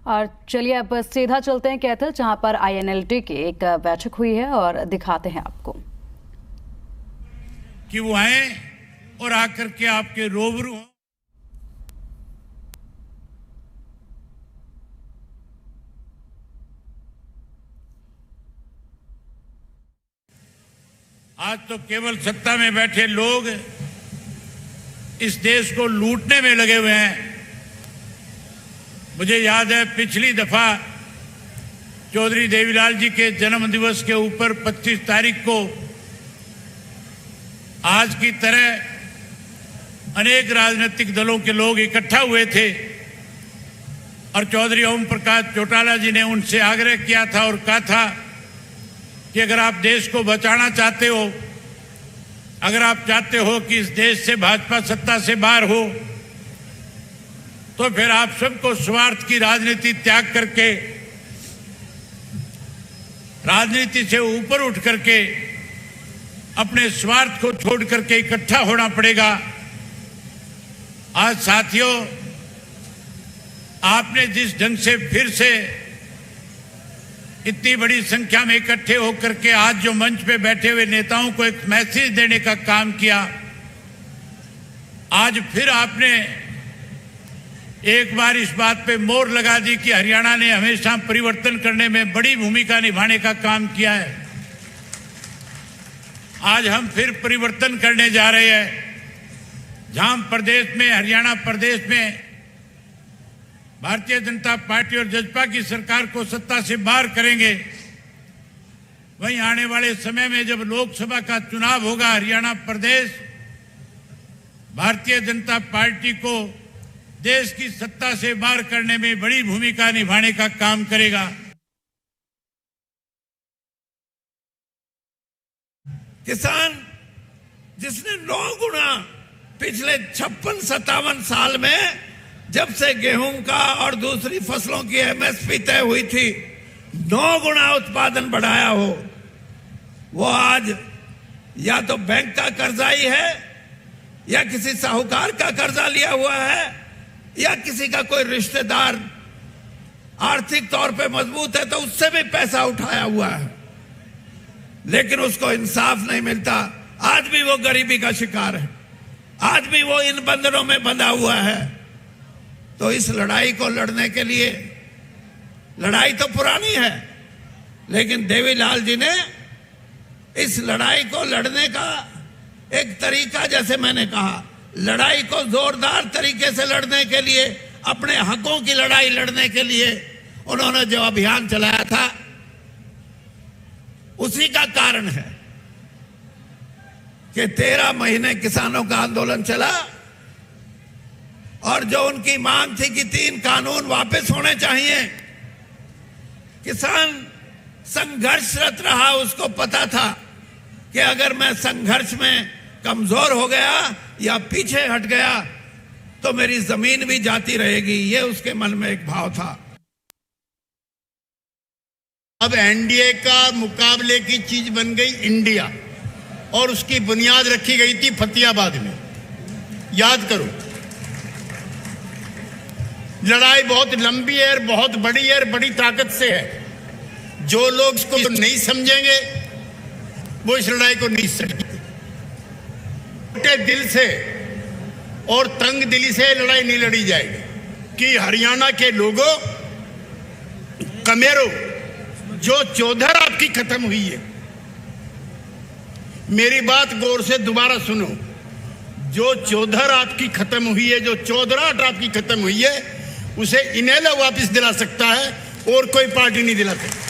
और चलिए अब सीधा चलते हैं कैथल, जहां पर INLD की एक बैठक हुई है और दिखाते हैं आपको कि वो आए और आकर के आपके रूबरू हों। आज तो केवल सत्ता में बैठे लोग इस देश को लूटने में लगे हुए हैं। मुझे याद है पिछली दफा चौधरी देवीलाल जी के जन्म दिवस के ऊपर 25 तारीख को आज की तरह अनेक राजनीतिक दलों के लोग इकट्ठा हुए थे और चौधरी ओम प्रकाश चौटाला जी ने उनसे आग्रह किया था और कहा था कि अगर आप देश को बचाना चाहते हो, अगर आप चाहते हो कि इस देश से भाजपा सत्ता से बाहर हो, तो फिर आप सबको स्वार्थ की राजनीति त्याग करके राजनीति से ऊपर उठ करके अपने स्वार्थ को छोड़ करके इकट्ठा होना पड़ेगा। आज साथियों, आपने जिस ढंग से फिर से इतनी बड़ी संख्या में इकट्ठे होकर के आज जो मंच पे बैठे हुए नेताओं को एक मैसेज देने का काम किया, आज फिर आपने एक बार इस बात पे मोहर लगा दी कि हरियाणा ने हमेशा परिवर्तन करने में बड़ी भूमिका निभाने का काम किया है। आज हम फिर परिवर्तन करने जा रहे हैं। जहां प्रदेश में, हरियाणा प्रदेश में भारतीय जनता पार्टी और जजपा की सरकार को सत्ता से बाहर करेंगे, वहीं आने वाले समय में जब लोकसभा का चुनाव होगा, हरियाणा प्रदेश भारतीय जनता पार्टी को देश की सत्ता से बाहर करने में बड़ी भूमिका निभाने का काम करेगा। किसान जिसने 9 गुना पिछले 56-57 साल में, जब से गेहूं का और दूसरी फसलों की MSP तय हुई थी, 9 गुना उत्पादन बढ़ाया हो, वो आज या तो बैंक का कर्जाई है, या किसी साहूकार का कर्जा लिया हुआ है, या किसी का कोई रिश्तेदार आर्थिक तौर पे मजबूत है तो उससे भी पैसा उठाया हुआ है, लेकिन उसको इंसाफ नहीं मिलता। आज भी वो गरीबी का शिकार है, आज भी वो इन बंधनों में बंधा हुआ है। तो इस लड़ाई को लड़ने के लिए, लड़ाई तो पुरानी है, लेकिन देवीलाल जी ने इस लड़ाई को लड़ने का एक तरीका, जैसे मैंने कहा, लड़ाई को जोरदार तरीके से लड़ने के लिए, अपने हकों की लड़ाई लड़ने के लिए उन्होंने जो अभियान चलाया था, उसी का कारण है कि 13 महीने किसानों का आंदोलन चला और जो उनकी मांग थी कि 3 कानून वापस होने चाहिए, किसान संघर्षरत रहा। उसको पता था कि अगर मैं संघर्ष में कमजोर हो गया या पीछे हट गया तो मेरी जमीन भी जाती रहेगी, ये उसके मन में एक भाव था। अब NDA का मुकाबले की चीज बन गई इंडिया, और उसकी बुनियाद रखी गई थी फतेहाबाद में। याद करो, लड़ाई बहुत लंबी है और बहुत बड़ी है और बड़ी ताकत से है। जो लोग इसको नहीं समझेंगे वो इस लड़ाई को नहीं समझेंगे। छोटे दिल से और तंग दिली से लड़ाई नहीं लड़ी जाएगी कि हरियाणा के लोगों, कमेरो, जो चौधर आपकी खत्म हुई है, मेरी बात गौर से दोबारा सुनो, जो चौधर आपकी खत्म हुई है, जो चौधराहट आपकी खत्म हुई है, उसे इनेलो वापस दिला सकता है और कोई पार्टी नहीं दिला सकती।